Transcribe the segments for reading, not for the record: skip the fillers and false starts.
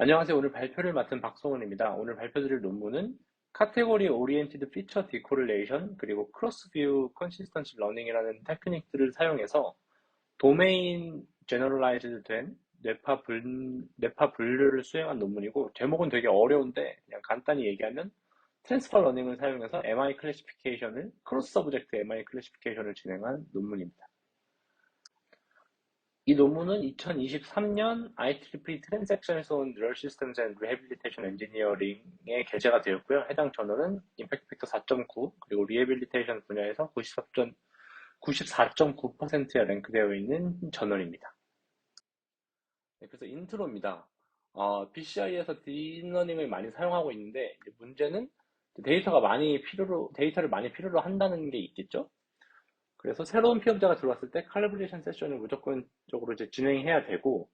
안녕하세요. 오늘 발표를 맡은 박성훈입니다. 오늘 발표드릴 논문은 카테고리 오리엔티드 피처 디코릴레이션 그리고 크로스 뷰 컨시스턴시 러닝이라는 테크닉들을 사용해서 도메인 제너럴라이즈드 된 뇌파 분류를 수행한 논문이고, 제목은 되게 어려운데 그냥 간단히 얘기하면 트랜스퍼 러닝을 사용해서 MI 클래시피케이션을 크로스 서브젝트 MI 클래시피케이션을 진행한 논문입니다. 이 논문은 2023년 IEEE Transactions on Neural Systems and Rehabilitation Engineering에 게재가 되었고요. 해당 저널은 임팩트 팩터 4.9, 그리고 리해빌리테이션 분야에서 94.9%에 랭크되어 있는 저널입니다. 네, 그래서 인트로입니다. BCI에서 딥러닝을 많이 사용하고 있는데, 이제 문제는 데이터를 많이 필요로 한다는 게 있겠죠? 그래서 새로운 피업자가 들어왔을 때 칼리브레이션 세션을 무조건적으로 이제 진행해야 되고,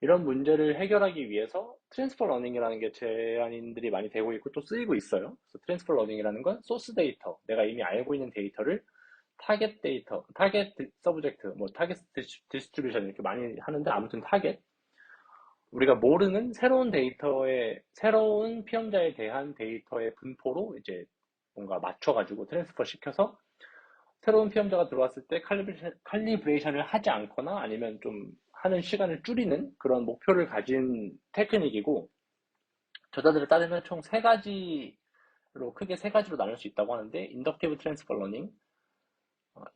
이런 문제를 해결하기 위해서 트랜스퍼 러닝이라는 게 제안인들이 많이 되고 있고 또 쓰이고 있어요. 그래서 트랜스퍼 러닝이라는 건 소스 데이터, 내가 이미 알고 있는 데이터를 타겟 데이터, 타겟 서브젝트, 뭐 타겟 디스트리뷰션 이렇게 많이 하는데, 아무튼 타겟, 우리가 모르는 새로운 피험자에 대한 데이터의 분포로 이제 뭔가 맞춰가지고 트랜스퍼 시켜서 새로운 피험자가 들어왔을 때 칼리브레이션을 하지 않거나 아니면 좀 하는 시간을 줄이는 그런 목표를 가진 테크닉이고, 저자들을 따르면 총 크게 세 가지로 나눌 수 있다고 하는데, 인덕티브 트랜스퍼 러닝,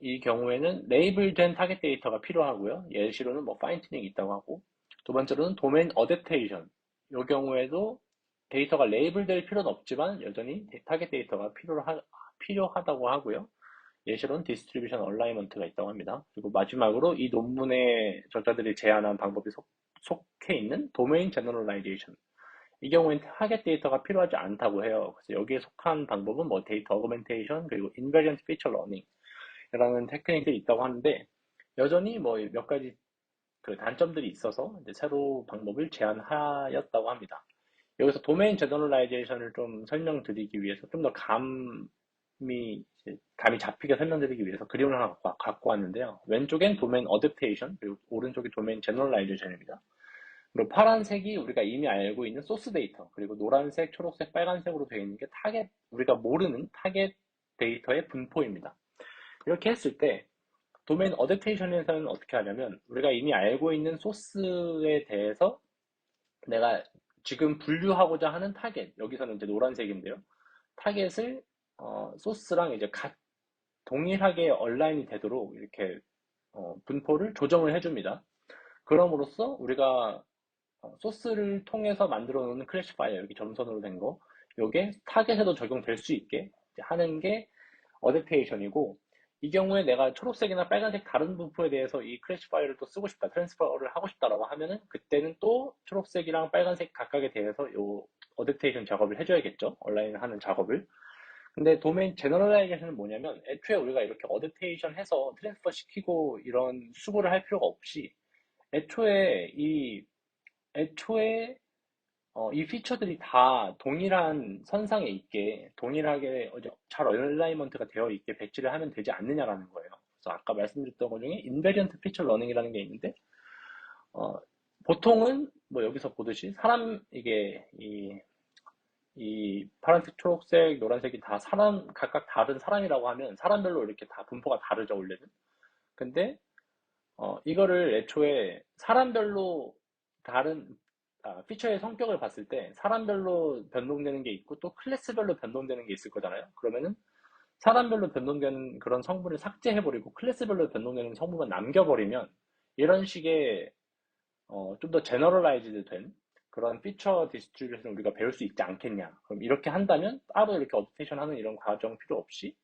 이 경우에는 레이블된 타겟 데이터가 필요하고요. 예시로는 뭐 파인튜닝이 있다고 하고, 두 번째로는 도메인 어댑테이션, 이 경우에도 데이터가 레이블될 필요는 없지만 여전히 타겟 데이터가 필요하다고 하고요. 예시로는 디스트리뷰션 얼라이먼트가 있다고 합니다. 그리고 마지막으로 이 논문의 저자들이 제안한 방법이 속해 있는 도메인 제너럴라이제이션. 이 경우엔 타겟 데이터가 필요하지 않다고 해요. 그래서 여기에 속한 방법은 뭐 데이터 어그멘테이션 그리고 인베리언트 피처 러닝이라는 테크닉들이 있다고 하는데, 여전히 뭐 몇 가지 그 단점들이 있어서 이제 새로 방법을 제안하였다고 합니다. 여기서 도메인 제너럴라이제이션을 좀 설명드리기 위해서 좀 더 감이 잡히게 설명드리기 위해서 그림을 하나 갖고 왔는데요. 왼쪽엔 도메인 어댑테이션, 그리고 오른쪽이 도메인 제너럴라이제이션입니다. 그리고 파란색이 우리가 이미 알고 있는 소스 데이터, 그리고 노란색, 초록색, 빨간색으로 되어 있는 게 우리가 모르는 타겟 데이터의 분포입니다. 이렇게 했을 때 도메인 어댑테이션에서는 어떻게 하냐면, 우리가 이미 알고 있는 소스에 대해서 내가 지금 분류하고자 하는 타겟, 여기서는 이제 노란색인데요. 타겟을 소스랑 이제 동일하게 얼라인이 되도록 이렇게 분포를 조정을 해줍니다. 그럼으로써 우리가 소스를 통해서 만들어 놓는 클래시파이어, 여기 점선으로 된 거, 요게 타겟에도 적용될 수 있게 하는 게 어댑테이션이고, 이 경우에 내가 초록색이나 빨간색 다른 분포에 대해서 이 클래시파이어를 또 쓰고 싶다, 트랜스퍼를 하고 싶다라고 하면은, 그때는 또 초록색이랑 빨간색 각각에 대해서 요 어댑테이션 작업을 해줘야겠죠. 온라인 하는 작업을. 근데 도메인 제너럴라이제이션은 뭐냐면, 애초에 우리가 이렇게 어댑테이션 해서 트랜스퍼 시키고 이런 수고를 할 필요가 없이, 애초에 이 애초에 이 피처들이 다 동일한 선상에 있게, 동일하게 잘 얼라이먼트가 되어 있게 배치를 하면 되지 않느냐라는 거예요. 그래서 아까 말씀드렸던 것 중에 인베리언트 피처 러닝이라는 게 있는데, 어, 보통은 뭐 여기서 보듯이 이 파란색, 초록색, 노란색이 다 각각 다른 사람이라고 하면 사람별로 이렇게 다 분포가 다르죠, 원래는. 근데 이거를 애초에 사람별로 다른 피처의 성격을 봤을 때 사람별로 변동되는 게 있고 또 클래스별로 변동되는 게 있을 거잖아요. 그러면은 사람별로 변동되는 그런 성분을 삭제해버리고 클래스별로 변동되는 성분만 남겨버리면, 이런 식의 좀 더 제너럴라이즈드 된 그런 피처 디스트리뷰션을 우리가 배울 수 있지 않겠냐. 그럼 이렇게 한다면 따로 이렇게 어플테이션 하는 이런 과정 필요 없이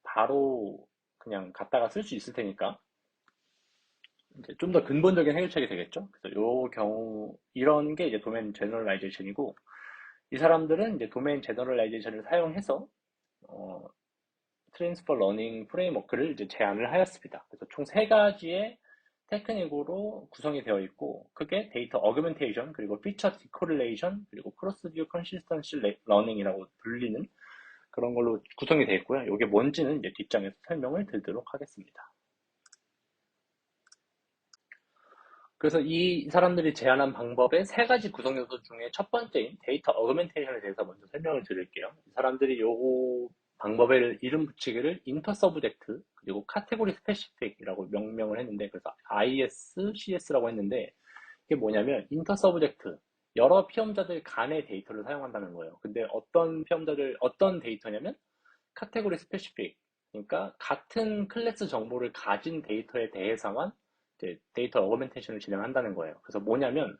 바로 그냥 갖다가 쓸 수 있을 테니까 좀 더 근본적인 해결책이 되겠죠. 그래서 이런 게 이제 도메인 제너럴라이제이션이고, 이 사람들은 이제 도메인 제너럴라이제이션을 사용해서 어, 트랜스퍼 러닝 프레임워크를 이제 제안을 하였습니다. 그래서 총 세 가지의 테크닉으로 구성이 되어 있고, 그게 데이터 어그멘테이션, 그리고 피처 디코릴레이션, 그리고 크로스 뷰 컨시스턴시 러닝이라고 불리는 그런 걸로 구성이 되어 있고요. 이게 뭔지는 이제 뒷장에서 설명을 드리도록 하겠습니다. 그래서 이 사람들이 제안한 방법의 세 가지 구성 요소 중에 첫 번째인 데이터 어그멘테이션에 대해서 먼저 설명을 드릴게요. 이 사람들이 요 방법의 이름 붙이기를 인터 서브젝트 그리고 카테고리 스페시픽이라고 명명을 했는데, 그래서 ISCS라고 했는데, 이게 뭐냐면 인터 서브젝트, 여러 피험자들 간의 데이터를 사용한다는 거예요. 근데 어떤 데이터냐면 카테고리 스페시픽, 그러니까 같은 클래스 정보를 가진 데이터에 대해서만 이제 데이터 어그멘테이션을 진행한다는 거예요. 그래서 뭐냐면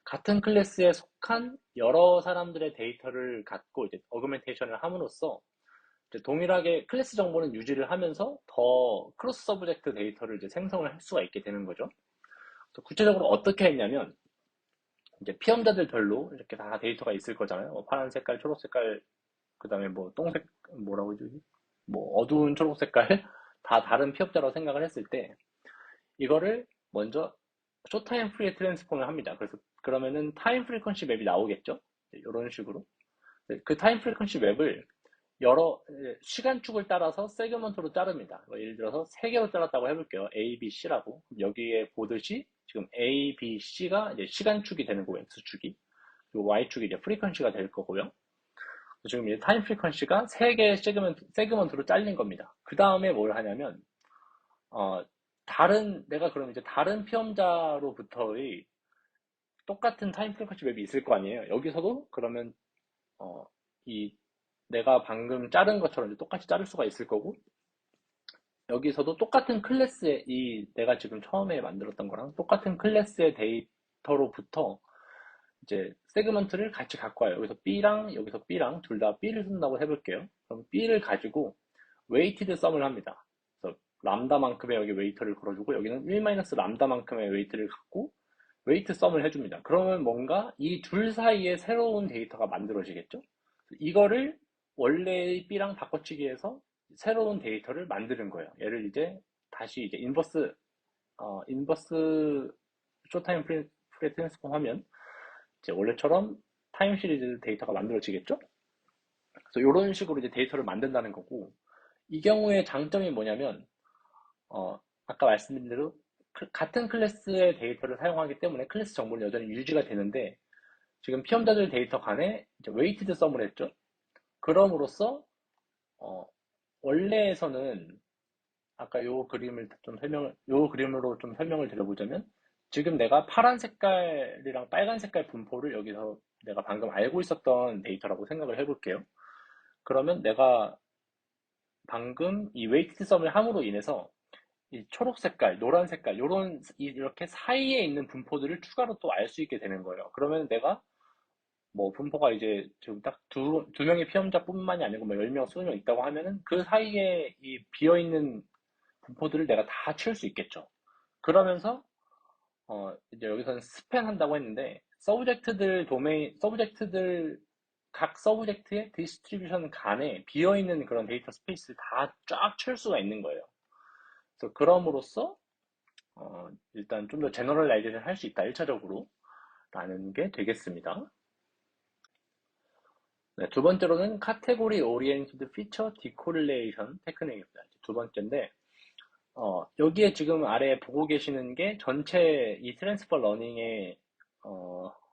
같은 클래스에 속한 여러 사람들의 데이터를 갖고 이제 어그멘테이션을 함으로써 이제 동일하게 클래스 정보는 유지를 하면서 더 크로스 서브젝트 데이터를 이제 생성을 할 수가 있게 되는 거죠. 그래서 구체적으로 어떻게 했냐면, 이제 피험자들별로 이렇게 다 데이터가 있을 거잖아요. 뭐 파란 색깔, 초록 색깔, 그 다음에 뭐 똥색, 뭐라고 해야 되지? 뭐 어두운 초록 색깔, 다 다른 피업자라고 생각을 했을 때, 이거를 먼저 쇼타임 프리에 트랜스폼을 합니다. 그래서 그러면은 타임 프리퀀시 맵이 나오겠죠? 이런 식으로. 그 타임 프리퀀시 맵을 여러 시간축을 따라서 세그먼트로 자릅니다. 뭐 예를 들어서 세 개로 잘랐다고 해볼게요. A, B, C라고. 여기에 보듯이 지금 A, B, C가 이제 시간축이 되는 거고, X축이. 그리고 Y축이 이제 프리퀀시가 될 거고요. 지금 이제 타임 프리퀀시가 세 개의 세그먼트로 잘린 겁니다. 그 다음에 뭘 하냐면, 어, 내가 그럼 이제 다른 피험자로부터의 똑같은 타임 프리퀀시 맵이 있을 거 아니에요. 여기서도 그러면, 어, 이, 내가 방금 자른 것처럼 이제 똑같이 자를 수가 있을 거고, 여기서도 똑같은 클래스의, 내가 지금 처음에 만들었던 거랑 똑같은 클래스의 데이터로부터 이제 세그먼트를 같이 갖고 와요. 여기서 B랑 둘 다 B를 쓴다고 해볼게요. 그럼 B를 가지고 웨이티드 썸을 합니다. 그래서 람다만큼의 여기 웨이터를 걸어주고, 여기는 1-람다만큼의 웨이트를 갖고 웨이트 썸을 해줍니다. 그러면 뭔가 이 둘 사이에 새로운 데이터가 만들어지겠죠? 이거를 원래의 B랑 바꿔치기해서 새로운 데이터를 만드는 거예요. 얘를 이제 다시 이제 인버스 쇼타임 프레 트랜스폼 하면 이제 원래처럼 타임 시리즈 데이터가 만들어지겠죠? 그래서 이런 식으로 이제 데이터를 만든다는 거고, 이 경우에 장점이 뭐냐면, 어, 아까 말씀드린 대로 같은 클래스의 데이터를 사용하기 때문에 클래스 정보는 여전히 유지가 되는데, 지금 피험자들 데이터 간에 이제 웨이티드 썸을 했죠. 그럼으로써 어, 원래에서는 아까 요 그림으로 좀 설명을 드려보자면, 지금 내가 파란 색깔이랑 빨간 색깔 분포를 여기서 내가 방금 알고 있었던 데이터라고 생각을 해볼게요. 그러면 내가 방금 이 웨이티드 썸을 함으로 인해서 이 초록 색깔, 노란 색깔, 이렇게 사이에 있는 분포들을 추가로 또 알 수 있게 되는 거예요. 그러면 내가 뭐 분포가 이제 지금 딱 두 명의 피험자뿐만이 아니고 뭐 10명, 20명 있다고 하면은 그 사이에 이 비어있는 분포들을 내가 다 채울 수 있겠죠. 그러면서 이제 여기서는 스팬 한다고 했는데, 각 서브젝트의 디스트리뷰션 간에 비어있는 그런 데이터 스페이스를 다 쫙 채울 수가 있는 거예요. 그래서 그럼으로써 일단 좀 더 제너럴라이제이션 할 수 있다, 1차적으로 라는 게 되겠습니다. 네, 두 번째로는 카테고리 오리엔티드 피처 디코릴레이션 테크닉입니다. 두 번째인데, 여기에 지금 아래에 보고 계시는 게 전체 이 트랜스퍼 러닝의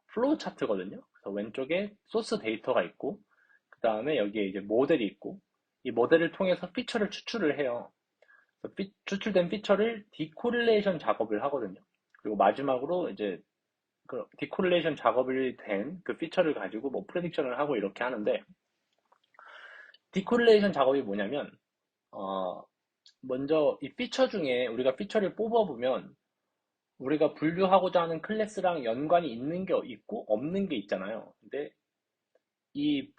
플로우 차트거든요. 그래서 왼쪽에 소스 데이터가 있고, 그 다음에 여기에 이제 모델이 있고, 이 모델을 통해서 피처를 추출을 해요. 그래서 추출된 피처를 디코릴레이션 작업을 하거든요. 그리고 마지막으로 이제 그 디코릴레이션 작업이 된 그 피처를 가지고 뭐 프레딕션을 하고 이렇게 하는데, 디코릴레이션 작업이 뭐냐면, 어, 먼저 이 피처 중에 우리가 피처를 뽑아보면 우리가 분류하고자 하는 클래스랑 연관이 있는 게 있고 없는 게 있잖아요. 근데 이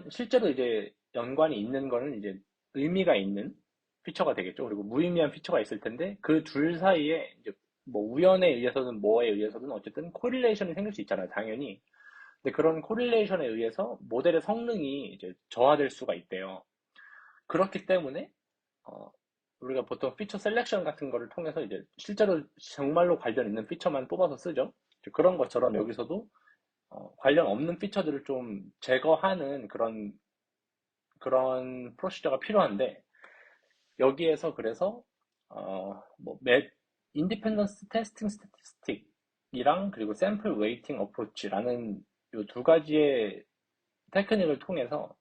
실제로 이제 연관이 있는 거는 이제 의미가 있는 피처가 되겠죠. 그리고 무의미한 피처가 있을 텐데, 그 둘 사이에 이제 뭐 우연에 의해서든 뭐에 의해서든 어쨌든 코릴레이션이 생길 수 있잖아요, 당연히. 근데 그런 코릴레이션에 의해서 모델의 성능이 이제 저하될 수가 있대요. 그렇기 때문에 어, 우리가 보통 피처 셀렉션 같은 거를 통해서 이제 실제로 정말로 관련 있는 피처만 뽑아서 쓰죠. 그런 것처럼 여기서도 관련 없는 피처들을 좀 제거하는 그런 프로시저가 필요한데, 여기에서 그래서 뭐 인디펜던스 테스팅 스태티스틱이랑 그리고 샘플 웨이팅 어프로치라는 이 두 가지의 테크닉을 통해서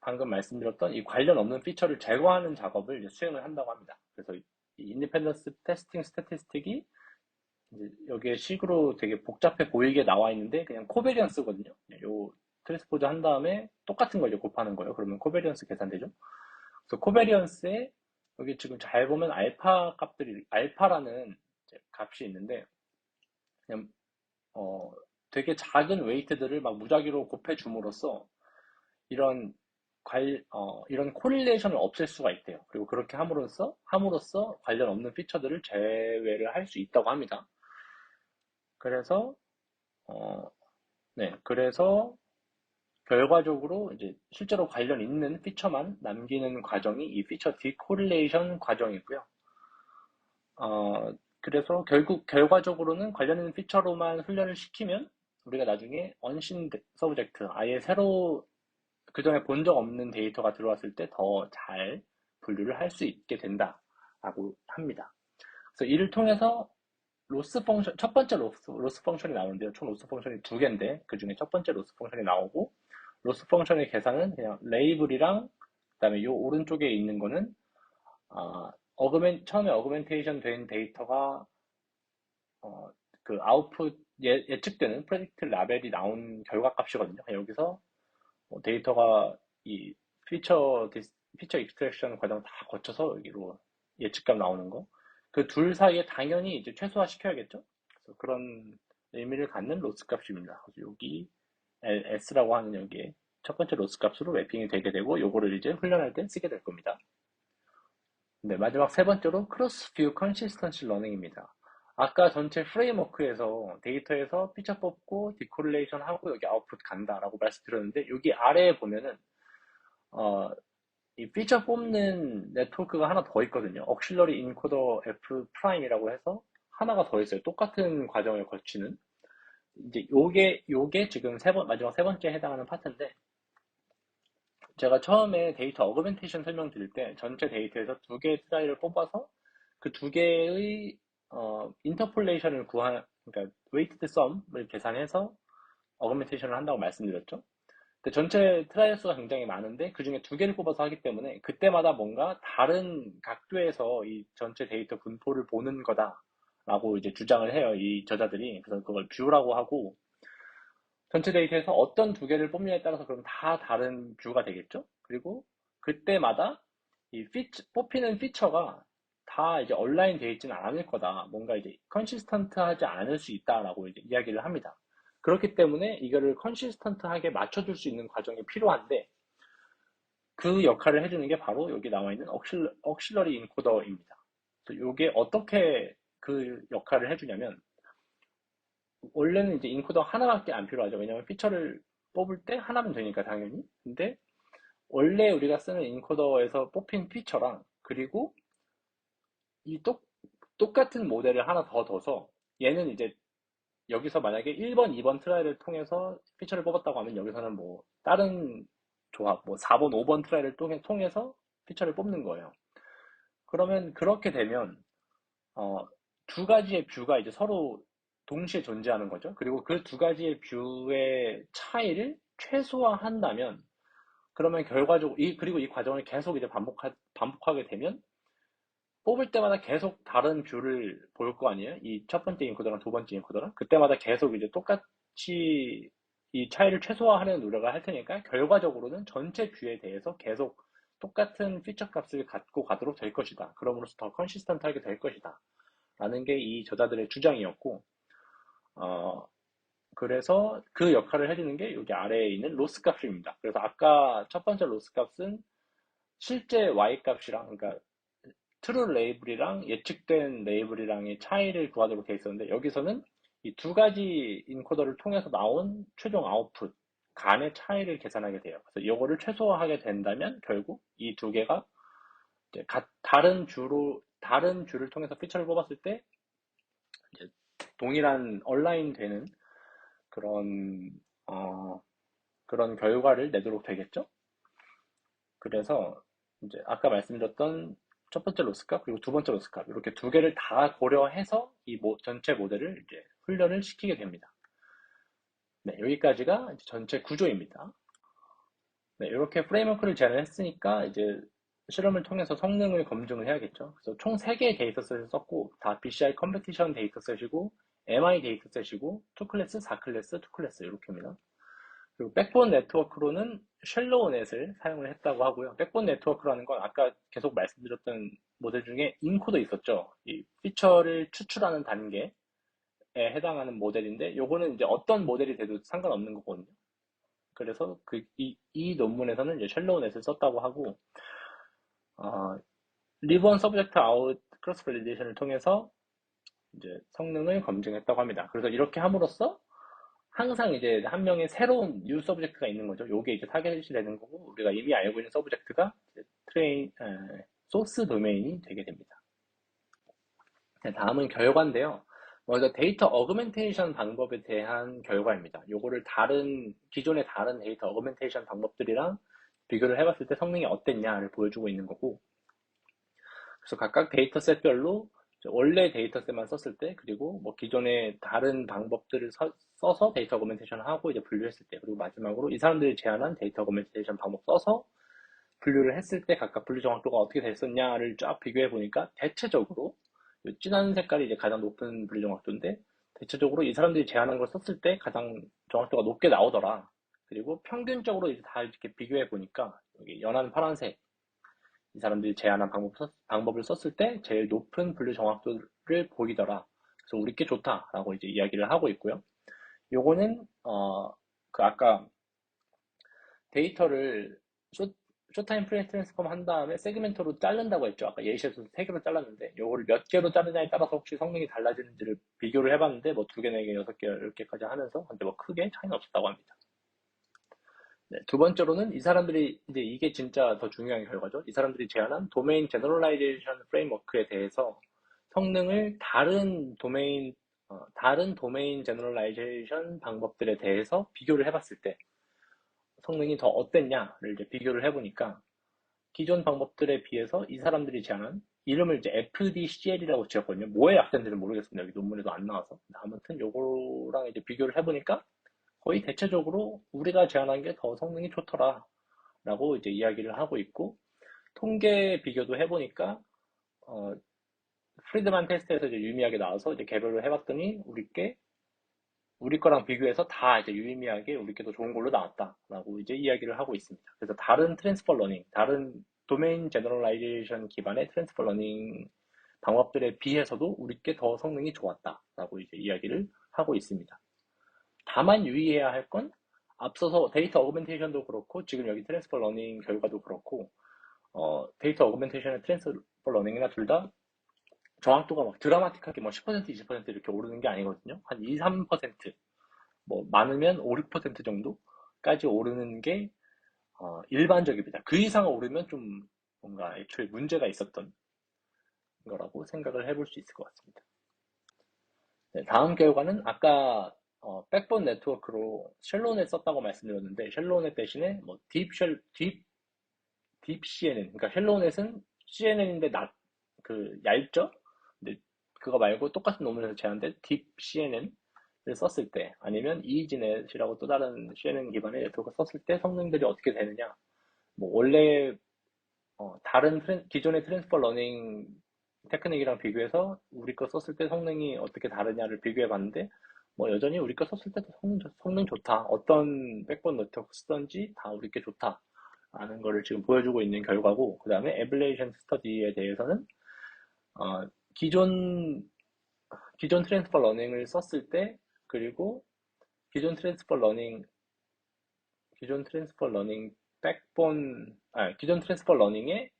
방금 말씀드렸던 이 관련 없는 피처를 제거하는 작업을 이제 수행을 한다고 합니다. 그래서 이 인디펜던스 테스팅 스태티스틱이 이제 여기에 식으로 되게 복잡해 보이게 나와 있는데 그냥 코베리언스거든요. 요 트랜스포즈 한 다음에 똑같은 걸 이제 곱하는 거예요. 그러면 코베리언스 계산되죠. 그래서 코베리언스에 여기 지금 잘 보면 알파 값들이 알파라는 이제 값이 있는데 그냥 되게 작은 웨이트들을 막 무작위로 곱해 줌으로써 이런 이런 코릴레이션을 없앨 수가 있대요. 그리고 그렇게 함으로써 관련 없는 피처들을 제외를 할 수 있다고 합니다. 그래서 어, 네, 그래서 결과적으로 이제 실제로 관련 있는 피처만 남기는 과정이 이 피처 디코릴레이션 과정이고요. 그래서 결국 결과적으로는 관련 있는 피처로만 훈련을 시키면 우리가 나중에 언신 서브젝트, 아예 새로 그전에 본 적 없는 데이터가 들어왔을 때 더 잘 분류를 할 수 있게 된다라고 합니다. 그래서 이를 통해서 로스 펑션, 첫 번째 로스 펑션이 나오는데요. 총 로스 펑션이 두 개인데, 그 중에 첫 번째 로스 펑션이 나오고, 로스 펑션의 계산은 그냥 레이블이랑, 그 다음에 요 오른쪽에 있는 거는, 처음에 어그멘테이션 된 데이터가, 어, 그 아웃풋, 예측되는 프레딕트 라벨이 나온 결과 값이거든요. 여기서 데이터가 이 피처, 피처 익스트랙션 과정 다 거쳐서 여기로 예측값 나오는 거. 그 둘 사이에 당연히 이제 최소화 시켜야겠죠? 그래서 그런 의미를 갖는 로스 값입니다. 그래서 여기 S라고 하는 여기에 첫 번째 로스 값으로 매핑이 되게 되고 요거를 이제 훈련할 때 쓰게 될 겁니다. 네, 마지막 세 번째로 크로스 뷰 컨시스턴시 러닝입니다. 아까 전체 프레임워크에서 데이터에서 피처 뽑고 디코릴레이션 하고 여기 아웃풋 간다라고 말씀드렸는데 여기 아래에 보면은 어, 이 피처 뽑는 네트워크가 하나 더 있거든요. 억실러리 인코더 F 프라임이라고 해서 하나가 더 있어요. 똑같은 과정을 거치는. 이제 요게 지금 마지막 세 번째에 해당하는 파트인데, 제가 처음에 데이터 어그멘테이션 설명드릴 때 전체 데이터에서 두 개의 트라이를 뽑아서 그 두 개의 인터폴레이션을 그러니까 웨이티드 썸을 계산해서 어그멘테이션을 한다고 말씀드렸죠. 근데 전체 트라이얼 수가 굉장히 많은데 그 중에 두 개를 뽑아서 하기 때문에 그때마다 뭔가 다른 각도에서 이 전체 데이터 분포를 보는 거다라고 이제 주장을 해요. 이 저자들이. 그래서 그걸 뷰라고 하고 전체 데이터에서 어떤 두 개를 뽑느냐에 따라서 그럼 다 다른 뷰가 되겠죠? 그리고 그때마다 뽑히는 피처가 다 이제 얼라인 되어 있지는 않을 거다. 뭔가 이제 컨시스턴트 하지 않을 수 있다라고 이제 이야기를 합니다. 그렇기 때문에 이거를 컨시스턴트하게 맞춰줄 수 있는 과정이 필요한데 그 역할을 해주는 게 바로 여기 나와 있는 억실러리 인코더입니다. 그래서 이게 어떻게 그 역할을 해주냐면 원래는 이제 인코더 하나밖에 안 필요하죠. 왜냐면 피처를 뽑을 때 하나면 되니까 당연히. 근데 원래 우리가 쓰는 인코더에서 뽑힌 피처랑 그리고 이 똑같은 모델을 하나 더 둬서 얘는 이제 여기서 만약에 1번, 2번 트라이를 통해서 피처를 뽑았다고 하면 여기서는 뭐 다른 조합, 뭐 4번, 5번 트라이를 통해서 피처를 뽑는 거예요. 그러면 그렇게 되면 어, 두 가지의 뷰가 이제 서로 동시에 존재하는 거죠. 그리고 그 두 가지의 뷰의 차이를 최소화한다면, 그러면 결과적으로, 그리고 이 과정을 계속 이제 반복하게 되면, 뽑을 때마다 계속 다른 뷰를 볼 거 아니에요? 이 첫 번째 인코더랑 두 번째 인코더랑? 그때마다 계속 이제 똑같이 이 차이를 최소화하려는 노력을 할 테니까, 결과적으로는 전체 뷰에 대해서 계속 똑같은 피처 값을 갖고 가도록 될 것이다. 그럼으로써 더 컨시스턴트하게 될 것이다. 라는 게 이 저자들의 주장이었고, 어, 그래서 그 역할을 해주는 게 여기 아래에 있는 로스 값입니다. 그래서 아까 첫 번째 로스 값은 실제 Y 값이랑, 그러니까 true 레이블이랑 예측된 레이블이랑의 차이를 구하도록 되어 있었는데, 여기서는 이 두 가지 인코더를 통해서 나온 최종 아웃풋 간의 차이를 계산하게 돼요. 그래서 이거를 최소화하게 된다면 결국 이 두 개가 이제 다른 뷰를 통해서 피처를 뽑았을 때 이제 동일한 얼라인 되는 그런 그런 결과를 내도록 되겠죠. 그래서 이제 아까 말씀드렸던 첫 번째 로스값 그리고 두 번째 로스값 이렇게 두 개를 다 고려해서 이 전체 모델을 이제 훈련을 시키게 됩니다. 네, 여기까지가 전체 구조입니다. 네, 이렇게 프레임워크를 제안을 했으니까 이제 실험을 통해서 성능을 검증을 해야겠죠. 그래서 총 3개의 데이터셋을 썼고 다 BCI 컴페티션 데이터셋이고 MI 데이터셋이고 2클래스, 4클래스, 2클래스 이렇게입니다. 그리고 백본 네트워크로는 쉘로우 넷을 사용을 했다고 하고요. 백본 네트워크라는 건 아까 계속 말씀드렸던 모델 중에 인코더 있었죠. 이 피처를 추출하는 단계에 해당하는 모델인데 요거는 이제 어떤 모델이 돼도 상관없는 거거든요. 그래서 이 논문에서는 이제 쉘로우 넷을 썼다고 하고 리본 서브젝트 아웃 크로스 밸리데이션을 통해서 이제 성능을 검증했다고 합니다. 그래서 이렇게 함으로써 항상 이제 한 명의 새로운 뉴 서브젝트가 있는 거죠. 요게 이제 타겟이 되는 거고 우리가 이미 알고 있는 서브젝트가 소스 도메인이 되게 됩니다. 네, 다음은 결과인데요. 먼저 데이터 어그멘테이션 방법에 대한 결과입니다. 요거를 기존의 다른 데이터 어그멘테이션 방법들이랑 비교를 해봤을 때 성능이 어땠냐를 보여주고 있는 거고, 그래서 각각 데이터셋별로 원래 데이터셋만 썼을 때, 그리고 뭐 기존의 다른 방법들을 써서 데이터 어그멘테이션을 하고 이제 분류했을 때, 그리고 마지막으로 이 사람들이 제안한 데이터 어그멘테이션 방법 써서 분류를 했을 때 각각 분류 정확도가 어떻게 됐었냐를 쫙 비교해 보니까 대체적으로 진한 색깔이 이제 가장 높은 분류 정확도인데 대체적으로 이 사람들이 제안한 걸 썼을 때 가장 정확도가 높게 나오더라. 그리고 평균적으로 이제 다 이렇게 비교해 보니까 여기 연한 파란색 이 사람들이 제안한 방법을 썼을 때 제일 높은 분류 정확도를 보이더라. 그래서 우리 게 좋다라고 이제 이야기를 하고 있고요. 요거는 그 아까 데이터를 쇼타임 트랜스폼 한 다음에 세그멘트로 자른다고 했죠. 아까 예시에서 3개로 잘랐는데 요거를 몇 개로 자르냐에 따라서 혹시 성능이 달라지는지를 비교를 해봤는데 뭐 2개, 4개, 6개 이렇게까지 하면서 근데 뭐 크게 차이는 없었다고 합니다. 네, 두 번째로는 이 사람들이 이제 이게 진짜 더 중요한 결과죠. 이 사람들이 제안한 도메인 제너럴라이제이션 프레임워크에 대해서 성능을 다른 도메인 제너럴라이제이션 방법들에 대해서 비교를 해봤을 때 성능이 더 어땠냐를 이제 비교를 해보니까 기존 방법들에 비해서 이 사람들이 제안한 이름을 이제 FDCL이라고 지었거든요. 뭐에 약자인지는 모르겠습니다. 여기 논문에도 안 나와서. 아무튼 요거랑 이제 비교를 해보니까 거의 대체적으로 우리가 제안한 게 더 성능이 좋더라. 라고 이제 이야기를 하고 있고, 통계 비교도 해보니까, 프리드만 테스트에서 이제 유의미하게 나와서 이제 개별을 해봤더니, 우리 거랑 비교해서 다 이제 유의미하게 우리 게 더 좋은 걸로 나왔다라고 이제 이야기를 하고 있습니다. 그래서 다른 트랜스퍼 러닝, 다른 도메인 제너럴라이제이션 기반의 트랜스퍼 러닝 방법들에 비해서도 우리 게 더 성능이 좋았다라고 이제 이야기를 하고 있습니다. 다만 유의해야 할 건 앞서서 데이터 어그멘테이션도 그렇고 지금 여기 트랜스퍼 러닝 결과도 그렇고 데이터 어그멘테이션이나 트랜스퍼 러닝이나 둘 다 정확도가 막 드라마틱하게 뭐 10%, 20% 이렇게 오르는 게 아니거든요. 한 2, 3%, 뭐 많으면 5, 6% 정도까지 오르는 게 일반적입니다. 그 이상 오르면 좀 뭔가 애초에 문제가 있었던 거라고 생각을 해볼 수 있을 것 같습니다. 네, 다음 결과는 아까 백본 네트워크로 쉘로넷 썼다고 말씀드렸는데 쉘로넷 대신에 뭐 딥 CNN, 그러니까 쉘로넷은 CNN인데 얇죠? 근데 그거 말고 똑같은 논문에서 제안된 딥 CNN을 썼을 때 아니면 이지넷이라고 또 다른 CNN 기반의 네트워크 썼을 때 성능들이 어떻게 되느냐? 뭐 원래 다른 기존의 트랜스퍼 러닝 테크닉이랑 비교해서 우리 거 썼을 때 성능이 어떻게 다르냐를 비교해 봤는데 뭐 여전히 우리 거 썼을 때도 성능 좋다. 어떤 백본 네트워크 쓰던지 다 우리 게 좋다. 라는 거를 지금 보여주고 있는 결과고 그 다음에 에블레이션 스터디에 대해서는 어, 기존 트랜스퍼 러닝을 썼을 때 그리고 기존 트랜스퍼 러닝 기존 트랜스퍼 러닝의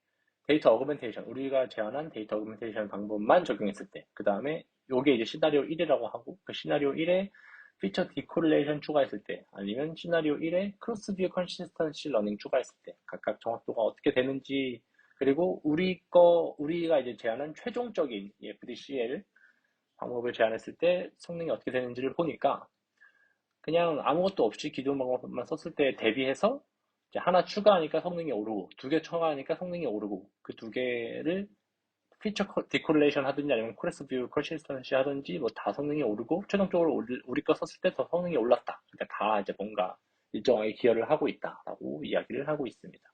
데이터 어그멘테이션, 우리가 제안한 데이터 어그멘테이션 방법만 적용했을 때, 그 다음에 요게 이제 시나리오 1이라고 하고, 그 시나리오 1에 피처 디코릴레이션 추가했을 때, 아니면 시나리오 1에 크로스 뷰 컨시스턴시 러닝 추가했을 때, 각각 정확도가 어떻게 되는지, 그리고 우리가 이제 제안한 최종적인 FDCL 방법을 제안했을 때 성능이 어떻게 되는지를 보니까, 그냥 아무것도 없이 기존 방법만 썼을 때 대비해서 이제 하나 추가하니까 성능이 오르고, 2개 추가하니까 성능이 오르고, 그 2개를 피처 디콜레이션 하든지 아니면 코레스 뷰 컨시스턴시 하든지 뭐 다 성능이 오르고 최종적으로 우리 거 썼을 때 더 성능이 올랐다. 그러니까 다 이제 뭔가 일정하게 기여를 하고 있다라고 이야기를 하고 있습니다.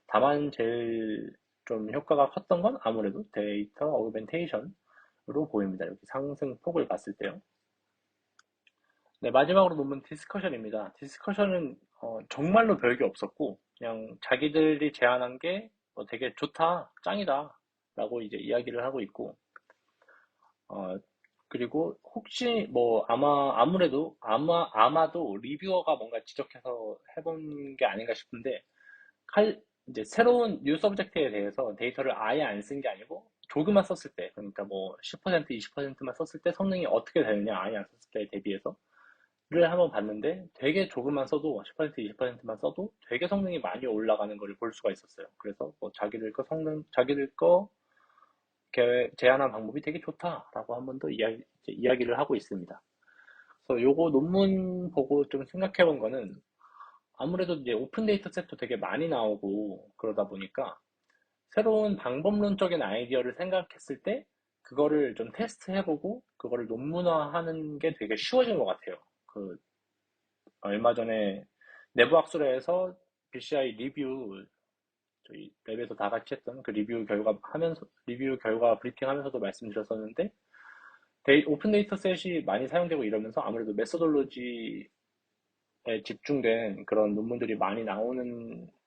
다만 제일 좀 효과가 컸던 건 아무래도 데이터 어그멘테이션으로 보입니다. 여기 상승폭을 봤을 때요. 네, 마지막으로 논문 디스커션입니다. 디스커션은 정말로 별게 없었고 그냥 자기들이 제안한 게 되게 좋다, 짱이다 라고 이제 이야기를 하고 있고 어, 그리고 혹시 뭐 아마도 리뷰어가 뭔가 지적해서 해본 게 아닌가 싶은데 이제 새로운 뉴 서브젝트에 대해서 데이터를 아예 안 쓴 게 아니고 조금만 썼을 때 그러니까 뭐 10%, 20%만 썼을 때 성능이 어떻게 되느냐 아예 안 썼을 때에 대비해서 를 한번 봤는데 되게 조금만 써도 10%, 20%만 써도 되게 성능이 많이 올라가는 걸 볼 수가 있었어요. 그래서 뭐 자기들 거 제안한 방법이 되게 좋다라고 한 번 더 이야기를 하고 있습니다. 그래서 요거 논문 보고 좀 생각해 본 거는 아무래도 이제 오픈 데이터 셋도 되게 많이 나오고 그러다 보니까 새로운 방법론적인 아이디어를 생각했을 때 그거를 좀 테스트해보고 그거를 논문화하는 게 되게 쉬워진 것 같아요. 그 얼마 전에 내부학술회에서 BCI 리뷰 저희 랩에서 다 같이 했던 그 리뷰 결과 브리핑하면서도 말씀드렸었는데 오픈 데이터셋이 많이 사용되고 이러면서 아무래도 메소돌로지에 집중된 그런 논문들이 많이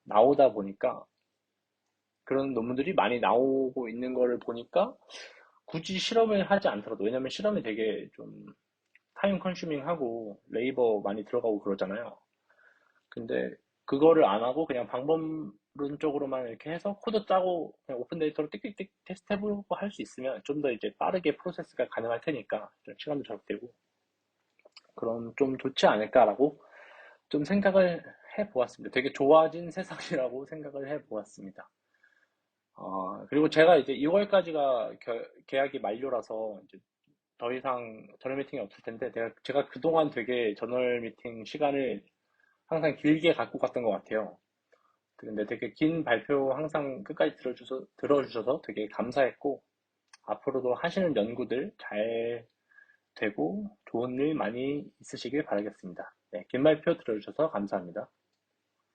나오다 보니까 그런 논문들이 많이 나오고 있는 거를 보니까 굳이 실험을 하지 않더라도 왜냐면 실험이 되게 좀 타임 컨슈밍하고 레이버 많이 들어가고 그러잖아요. 근데 그거를 안 하고 그냥 방법론적으로만 이렇게 해서 코드 짜고 그냥 오픈 데이터로 띡띡띡 테스트해보고 할 수 있으면 좀 더 이제 빠르게 프로세스가 가능할 테니까 좀 시간도 절약되고 그럼 좀 좋지 않을까라고 좀 생각을 해보았습니다. 되게 좋아진 세상이라고 생각을 해보았습니다. 그리고 제가 이제 2월까지가 계약이 만료라서 이제 더 이상 저널 미팅이 없을 텐데 제가 그동안 되게 저널 미팅 시간을 항상 길게 갖고 갔던 것 같아요. 근데 되게 긴 발표 항상 끝까지 들어주셔서 되게 감사했고, 앞으로도 하시는 연구들 잘 되고 좋은 일 많이 있으시길 바라겠습니다. 네, 긴 발표 들어주셔서 감사합니다.